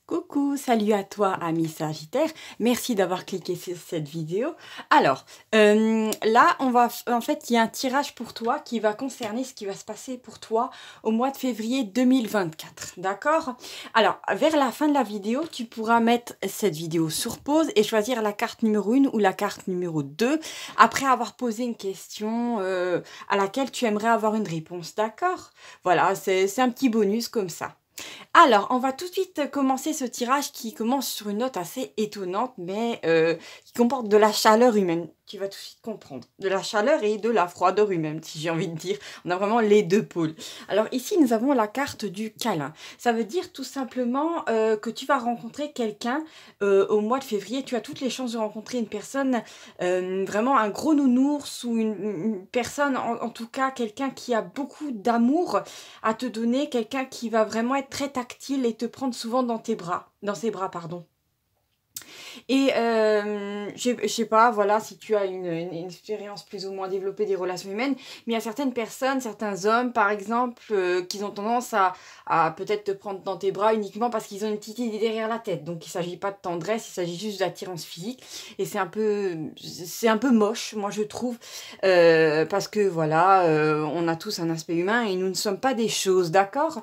Coucou, salut à toi, ami Sagittaire. Merci d'avoir cliqué sur cette vidéo. Alors, là, en fait, il y a un tirage pour toi qui va concerner ce qui va se passer pour toi au mois de février 2024. D'accord? Alors, vers la fin de la vidéo, tu pourras mettre cette vidéo sur pause et choisir la carte numéro 1 ou la carte numéro 2 après avoir posé une question à laquelle tu aimerais avoir une réponse. D'accord? Voilà, c'est un petit bonus comme ça. Alors, on va tout de suite commencer ce tirage qui commence sur une note assez étonnante, mais qui comporte de la chaleur humaine. Tu vas tout de suite comprendre. De la chaleur et de la froideur humaine, si j'ai envie de dire. On a vraiment les deux pôles. Alors ici, nous avons la carte du câlin. Ça veut dire tout simplement que tu vas rencontrer quelqu'un au mois de février. Tu as toutes les chances de rencontrer une personne, vraiment un gros nounours ou une personne, en tout cas, quelqu'un qui a beaucoup d'amour à te donner, quelqu'un qui va vraiment être très tactile et te prendre souvent dans ses bras, pardon. Et je sais pas, voilà, si tu as une expérience plus ou moins développée des relations humaines, mais il y a certaines personnes, certains hommes, par exemple, qui ont tendance à peut-être te prendre dans tes bras uniquement parce qu'ils ont une petite idée derrière la tête. Donc il s'agit pas de tendresse, il s'agit juste d'attirance physique. Et c'est un peu moche, moi je trouve, parce que voilà, on a tous un aspect humain et nous ne sommes pas des choses, d'accord?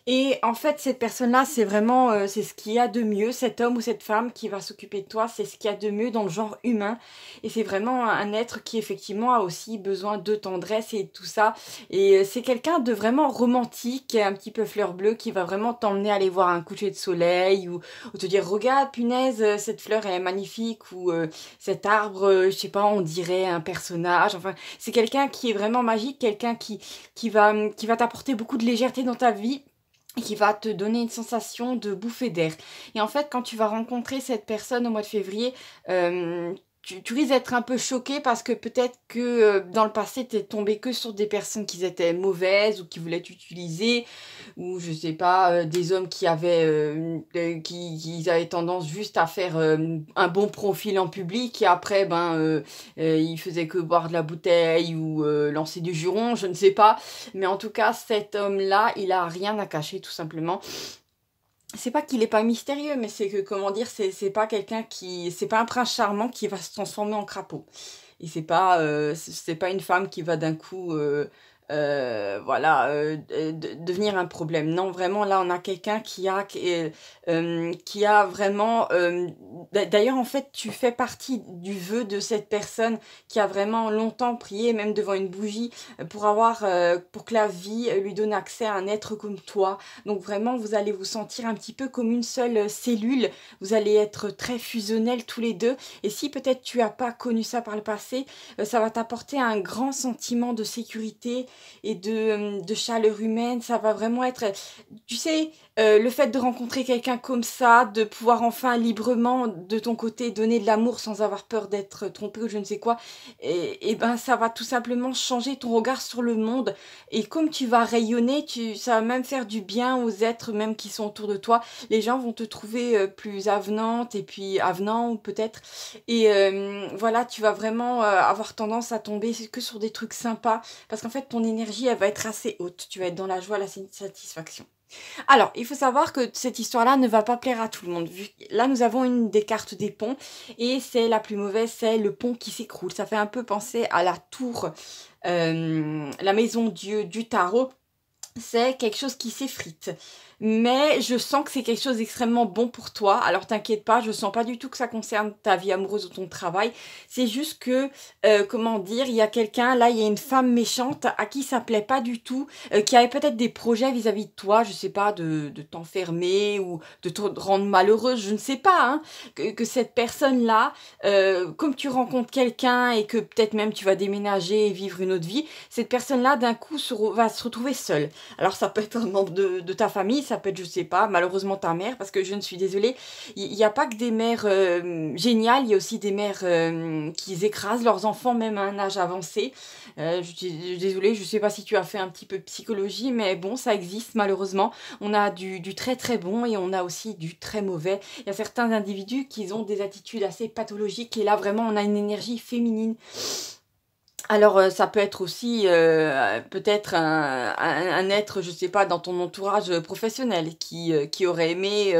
Et en fait, cette personne-là, c'est vraiment, c'est ce qu'il y a de mieux, cet homme ou cette femme qui va s'occuper de toi, c'est ce qu'il y a de mieux dans le genre humain. Et c'est vraiment un être qui, effectivement, a aussi besoin de tendresse et tout ça. Et c'est quelqu'un de vraiment romantique, un petit peu fleur bleue, qui va vraiment t'emmener à aller voir un coucher de soleil ou te dire, regarde, punaise, cette fleur, elle est magnifique, ou cet arbre, je sais pas, on dirait un personnage. Enfin, c'est quelqu'un qui est vraiment magique, quelqu'un qui va t'apporter beaucoup de légèreté dans ta vie et qui va te donner une sensation de bouffée d'air. Et en fait, quand tu vas rencontrer cette personne au mois de février, tu risques d'être un peu choqué parce que peut-être que dans le passé, tu es tombé que sur des personnes qui étaient mauvaises ou qui voulaient t'utiliser, ou je sais pas, des hommes qui avaient tendance juste à faire un bon profil en public et après, ils faisaient que boire de la bouteille ou lancer du juron, je ne sais pas. Mais en tout cas, cet homme-là, il a rien à cacher, tout simplement. C'est pas qu'il est pas mystérieux, mais c'est que, comment dire, c'est pas quelqu'un c'est pas un prince charmant qui va se transformer en crapaud. Et c'est pas une femme qui va d'un coup, voilà, devenir un problème. Non, vraiment, là, on a quelqu'un qui a vraiment, d'ailleurs, en fait, tu fais partie du vœu de cette personne qui a vraiment longtemps prié, même devant une bougie, pour que la vie lui donne accès à un être comme toi. Donc vraiment, vous allez vous sentir un petit peu comme une seule cellule. Vous allez être très fusionnels tous les deux. Et si peut-être tu n'as pas connu ça par le passé, ça va t'apporter un grand sentiment de sécurité et de chaleur humaine. Ça va vraiment être, tu sais, le fait de rencontrer quelqu'un comme ça, de pouvoir enfin librement de ton côté donner de l'amour sans avoir peur d'être trompé ou je ne sais quoi, et ben ça va tout simplement changer ton regard sur le monde. Et comme tu vas rayonner, ça va même faire du bien aux êtres même qui sont autour de toi. Les gens vont te trouver plus avenante et puis avenant peut-être. Et voilà, tu vas vraiment avoir tendance à tomber que sur des trucs sympas parce qu'en fait ton énergie elle va être assez haute. Tu vas être dans la joie, la satisfaction. Alors, il faut savoir que cette histoire-là ne va pas plaire à tout le monde. Là, nous avons une des cartes des ponts et c'est la plus mauvaise, c'est le pont qui s'écroule. Ça fait un peu penser à la tour, la maison Dieu du tarot. C'est quelque chose qui s'effrite. Mais je sens que c'est quelque chose d'extrêmement bon pour toi. Alors t'inquiète pas, je sens pas du tout que ça concerne ta vie amoureuse ou ton travail. C'est juste que, comment dire, il y a quelqu'un, là il y a une femme méchante à qui ça plaît pas du tout, qui avait peut-être des projets vis-à-vis de toi, je sais pas, de t'enfermer ou de te rendre malheureuse, je ne sais pas, hein, que cette personne-là, comme tu rencontres quelqu'un et que peut-être même tu vas déménager et vivre une autre vie, cette personne-là d'un coup va se retrouver seule. Alors ça peut être un membre de ta famille, ça peut être, je sais pas, malheureusement ta mère, parce que je ne suis désolée, il n'y a pas que des mères géniales, il y a aussi des mères qui écrasent leurs enfants même à un âge avancé. Je suis désolée, je sais pas si tu as fait un petit peu de psychologie, mais bon, ça existe malheureusement. On a du très très bon et on a aussi du très mauvais. Il y a certains individus qui ont des attitudes assez pathologiques et là vraiment on a une énergie féminine Alors, ça peut être aussi, peut-être un être, je sais pas, dans ton entourage, professionnel qui aurait aimé,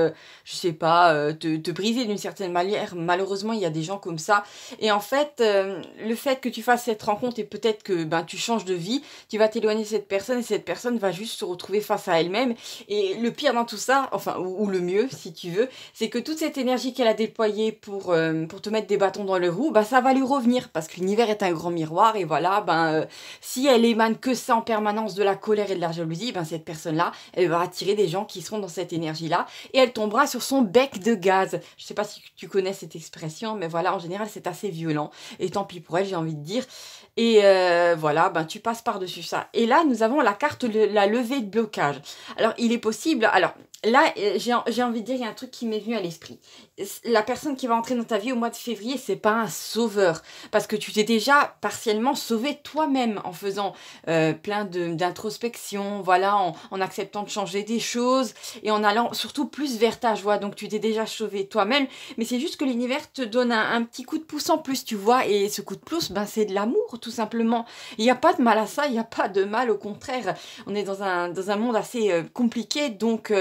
je sais pas, te briser d'une certaine manière. Malheureusement, il y a des gens comme ça et en fait, le fait que tu fasses cette rencontre et peut-être que, ben, tu changes de vie, tu vas t'éloigner de cette personne et cette personne va juste se retrouver face à elle-même et le pire dans tout ça, enfin ou le mieux si tu veux, c'est que toute cette énergie qu'elle a déployée pour te mettre des bâtons dans les roues, bah, ça va lui revenir parce que l'univers est un grand miroir et voilà, ben, si elle émane que ça en permanence de la colère et de la jalousie, ben, cette personne-là, elle va attirer des gens qui seront dans cette énergie-là et elle tombera sur son bec de gaz. Je sais pas si tu connais cette expression, mais voilà, en général, c'est assez violent et tant pis pour elle, j'ai envie de dire. Et voilà, ben, tu passes par-dessus ça. Et là, nous avons la carte de la levée de blocage. Alors, il est possible... Alors, là, j'ai envie de dire, il y a un truc qui m'est venu à l'esprit. La personne qui va entrer dans ta vie au mois de février, c'est pas un sauveur. Parce que tu t'es déjà partiellement sauvé toi-même en faisant plein d'introspection, voilà, en acceptant de changer des choses et en allant surtout plus vers ta joie. Donc, tu t'es déjà sauvé toi-même. Mais c'est juste que l'univers te donne un petit coup de pouce en plus, tu vois. Et ce coup de pouce, ben, c'est de l'amour, tout simplement. Il n'y a pas de mal à ça, il n'y a pas de mal, au contraire. On est dans un monde assez compliqué, donc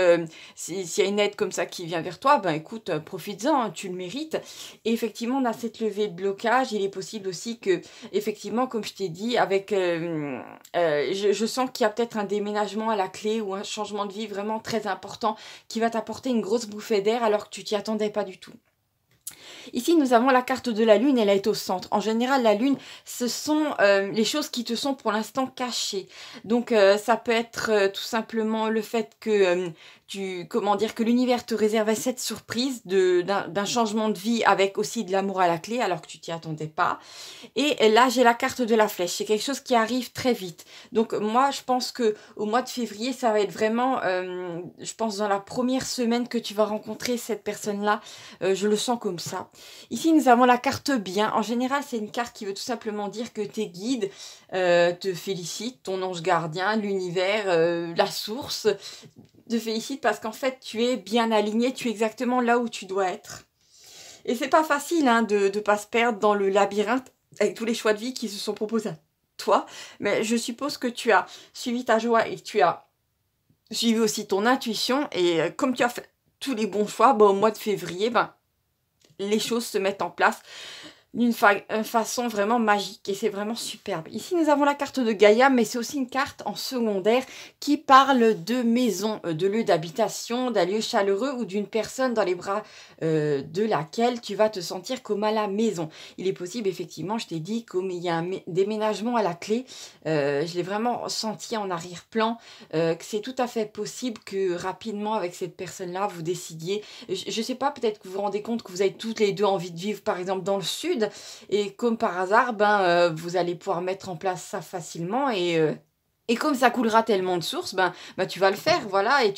s'il y a une aide comme ça qui vient vers toi, ben écoute, profites-en, hein, tu le mérites. Et effectivement, on a cette levée de blocage. Il est possible aussi que, effectivement, comme je t'ai dit, avec, je sens qu'il y a peut-être un déménagement à la clé ou un changement de vie vraiment très important qui va t'apporter une grosse bouffée d'air alors que tu t'y attendais pas du tout. Ici, nous avons la carte de la Lune, elle est au centre. En général, la Lune, ce sont les choses qui te sont pour l'instant cachées. Donc, ça peut être tout simplement le fait que comment dire, que l'univers te réservait cette surprise d'un changement de vie avec aussi de l'amour à la clé, alors que tu t'y attendais pas. Et là, j'ai la carte de la flèche. C'est quelque chose qui arrive très vite. Donc, moi, je pense que au mois de février, ça va être vraiment, je pense, dans la première semaine que tu vas rencontrer cette personne-là. Je le sens comme ça. Ici, nous avons la carte bien. En général, c'est une carte qui veut tout simplement dire que tes guides te félicitent, ton ange gardien, l'univers, la source te félicite parce qu'en fait, tu es bien aligné, tu es exactement là où tu dois être. Et c'est pas facile hein, de ne pas se perdre dans le labyrinthe avec tous les choix de vie qui se sont proposés à toi. Mais je suppose que tu as suivi ta joie et tu as suivi aussi ton intuition. Et comme tu as fait tous les bons choix, au mois de février, les choses se mettent en place d'une façon vraiment magique et c'est vraiment superbe. Ici, nous avons la carte de Gaïa, mais c'est aussi une carte en secondaire qui parle de maison, de lieu d'habitation, d'un lieu chaleureux ou d'une personne dans les bras de laquelle tu vas te sentir comme à la maison. Il est possible, effectivement, je t'ai dit, comme il y a un déménagement à la clé, je l'ai vraiment senti en arrière-plan, que c'est tout à fait possible que rapidement, avec cette personne-là, vous décidiez, je sais pas, peut-être que vous vous rendez compte que vous avez toutes les deux envie de vivre, par exemple, dans le sud, et comme par hasard, vous allez pouvoir mettre en place ça facilement et comme ça coulera tellement de sources, tu vas le faire, voilà, et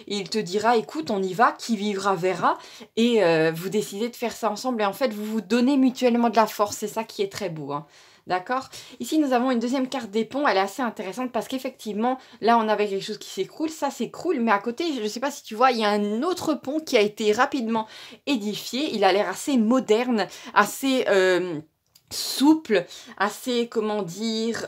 il te dira, écoute, on y va, qui vivra verra, et vous décidez de faire ça ensemble, et en fait, vous vous donnez mutuellement de la force, c'est ça qui est très beau, hein. D'accord. Ici, nous avons une deuxième carte des ponts. Elle est assez intéressante parce qu'effectivement, là, on avait quelque chose qui s'écroule. Ça s'écroule. Mais à côté, je ne sais pas si tu vois, il y a un autre pont qui a été rapidement édifié. Il a l'air assez moderne, assez souple, assez, comment dire,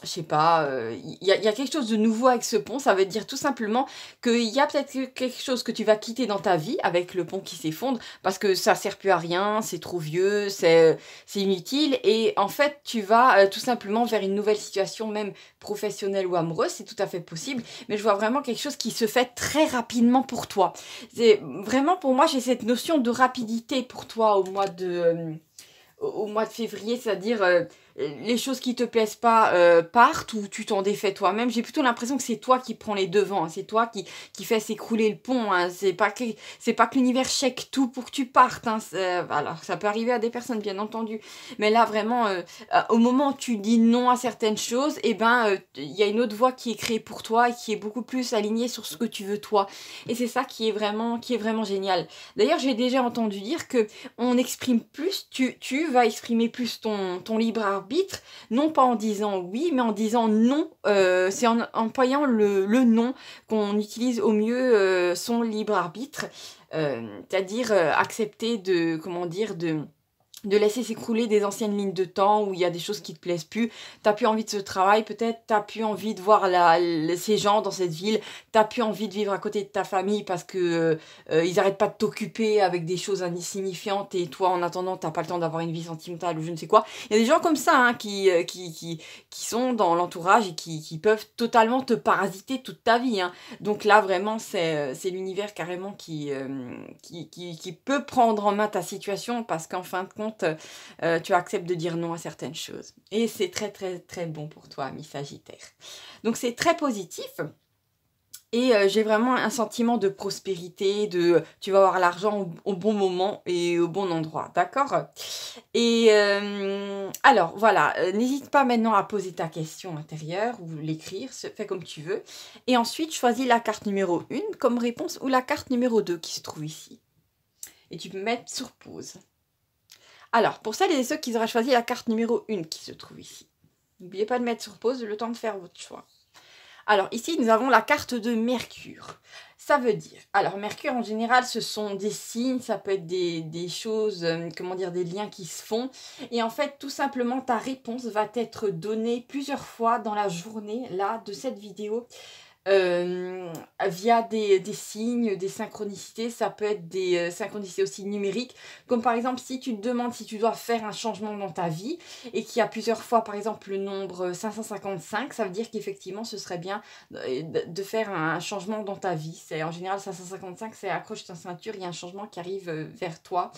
je sais pas, il y a quelque chose de nouveau avec ce pont. Ça veut dire tout simplement qu'il y a peut-être quelque chose que tu vas quitter dans ta vie avec le pont qui s'effondre parce que ça sert plus à rien, c'est trop vieux, c'est inutile et en fait tu vas tout simplement vers une nouvelle situation, même professionnelle ou amoureuse, c'est tout à fait possible, mais je vois vraiment quelque chose qui se fait très rapidement pour toi. C'est vraiment, pour moi, j'ai cette notion de rapidité pour toi au mois de février, c'est-à-dire les choses qui te plaisent pas partent ou tu t'en défais toi-même. J'ai plutôt l'impression que c'est toi qui prends les devants, hein. C'est toi qui fais s'écrouler le pont, hein. C'est pas que l'univers check tout pour que tu partes, hein. Alors ça peut arriver à des personnes bien entendu, mais là vraiment au moment où tu dis non à certaines choses, il y a une autre voie qui est créée pour toi et qui est beaucoup plus alignée sur ce que tu veux toi, et c'est ça qui est vraiment génial. D'ailleurs, j'ai déjà entendu dire que on exprime plus, tu vas exprimer plus ton libre arbitre, non pas en disant oui, mais en disant non. C'est en employant le non qu'on utilise au mieux son libre arbitre, c'est-à-dire accepter de, comment dire, de laisser s'écrouler des anciennes lignes de temps où il y a des choses qui te plaisent plus. T'as plus envie de ce travail, peut-être t'as plus envie de voir ces gens dans cette ville, t'as plus envie de vivre à côté de ta famille parce que ils arrêtent pas de t'occuper avec des choses insignifiantes et toi en attendant t'as pas le temps d'avoir une vie sentimentale ou je ne sais quoi. Il y a des gens comme ça hein, qui sont dans l'entourage et qui peuvent totalement te parasiter toute ta vie. Hein. Donc là vraiment c'est l'univers carrément qui peut prendre en main ta situation parce qu'en fin de compte tu acceptes de dire non à certaines choses. Et c'est très très très bon pour toi, ami Sagittaire. Donc c'est très positif. Et j'ai vraiment un sentiment de prospérité, tu vas avoir l'argent au bon moment et au bon endroit, d'accord? Et alors voilà, n'hésite pas maintenant à poser ta question intérieure ou l'écrire, fais comme tu veux. Et ensuite, choisis la carte numéro 1 comme réponse ou la carte numéro 2 qui se trouve ici. Et tu peux mettre sur pause. Alors, pour celles et ceux qui auraient choisi la carte numéro 1 qui se trouve ici, n'oubliez pas de mettre sur pause le temps de faire votre choix. Alors, ici, nous avons la carte de Mercure. Ça veut dire... Alors, Mercure, en général, ce sont des signes, ça peut être des choses, comment dire, des liens qui se font. Et en fait, tout simplement, ta réponse va t'être donnée plusieurs fois dans la journée, là, de cette vidéo. Via des signes, des synchronicités, ça peut être des synchronicités aussi numériques, comme par exemple si tu te demandes si tu dois faire un changement dans ta vie et qu'il y a plusieurs fois par exemple le nombre 555, ça veut dire qu'effectivement ce serait bien de faire un changement dans ta vie. C'est en général 555, c'est accroche ta ceinture, il y a un changement qui arrive vers toi.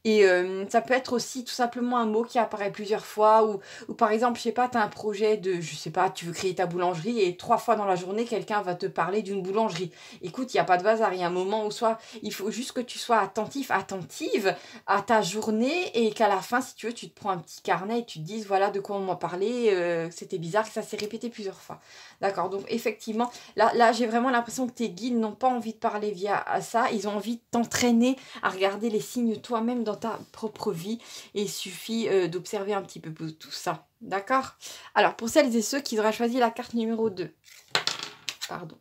Et ça peut être aussi tout simplement un mot qui apparaît plusieurs fois ou par exemple, je sais pas, tu as un projet de, je sais pas, tu veux créer ta boulangerie et 3 fois dans la journée, quelqu'un va te parler d'une boulangerie. Écoute, il n'y a pas de hasard, il y a un moment où il faut juste que tu sois attentif, attentive à ta journée et qu'à la fin, si tu veux, tu te prends un petit carnet et tu te dises, voilà de quoi on m'a parlé, c'était bizarre que ça s'est répété plusieurs fois. D'accord, donc effectivement, là j'ai vraiment l'impression que tes guides n'ont pas envie de parler via ça, ils ont envie de t'entraîner à regarder les signes toi-même dans ta propre vie et il suffit d'observer un petit peu tout ça, d'accord? Alors, pour celles et ceux qui auraient choisi la carte numéro 2, pardon.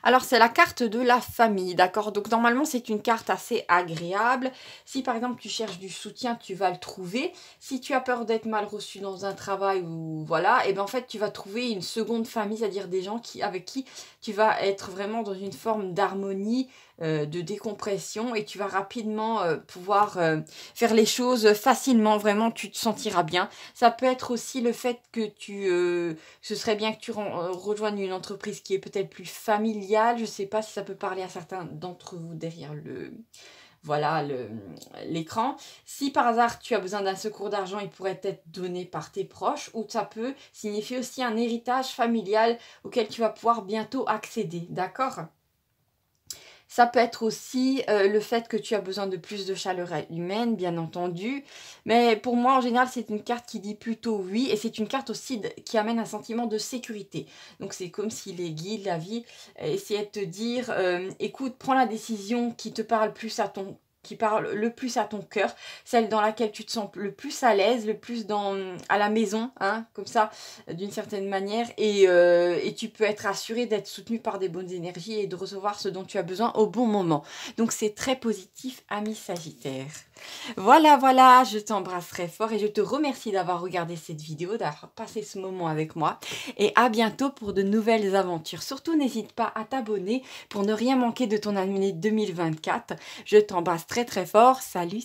Alors, c'est la carte de la famille, d'accord? Donc, normalement, c'est une carte assez agréable. Si, par exemple, tu cherches du soutien, tu vas le trouver. Si tu as peur d'être mal reçu dans un travail ou voilà, et bien en fait, tu vas trouver une seconde famille, c'est-à-dire des gens avec qui tu vas être vraiment dans une forme d'harmonie, de décompression et tu vas rapidement pouvoir faire les choses facilement, vraiment, tu te sentiras bien. Ça peut être aussi le fait que ce serait bien que tu rejoignes une entreprise qui est peut-être plus familiale. Je ne sais pas si ça peut parler à certains d'entre vous derrière l'écran. Si par hasard tu as besoin d'un secours d'argent, il pourrait être donné par tes proches ou ça peut signifier aussi un héritage familial auquel tu vas pouvoir bientôt accéder, d'accord ? Ça peut être aussi le fait que tu as besoin de plus de chaleur humaine, bien entendu. Mais pour moi, en général, c'est une carte qui dit plutôt oui. Et c'est une carte aussi qui amène un sentiment de sécurité. Donc, c'est comme si les guides, la vie, essayaient de te dire, écoute, prends la décision qui te parle qui parle le plus à ton cœur, celle dans laquelle tu te sens le plus à l'aise, le plus à la maison, hein, comme ça, d'une certaine manière, et tu peux être assuré d'être soutenu par des bonnes énergies et de recevoir ce dont tu as besoin au bon moment. Donc c'est très positif, ami Sagittaire. Voilà, je t'embrasse très fort et je te remercie d'avoir regardé cette vidéo, d'avoir passé ce moment avec moi, et à bientôt pour de nouvelles aventures. Surtout, n'hésite pas à t'abonner pour ne rien manquer de ton année 2024. Je t'embrasse très fort. Salut.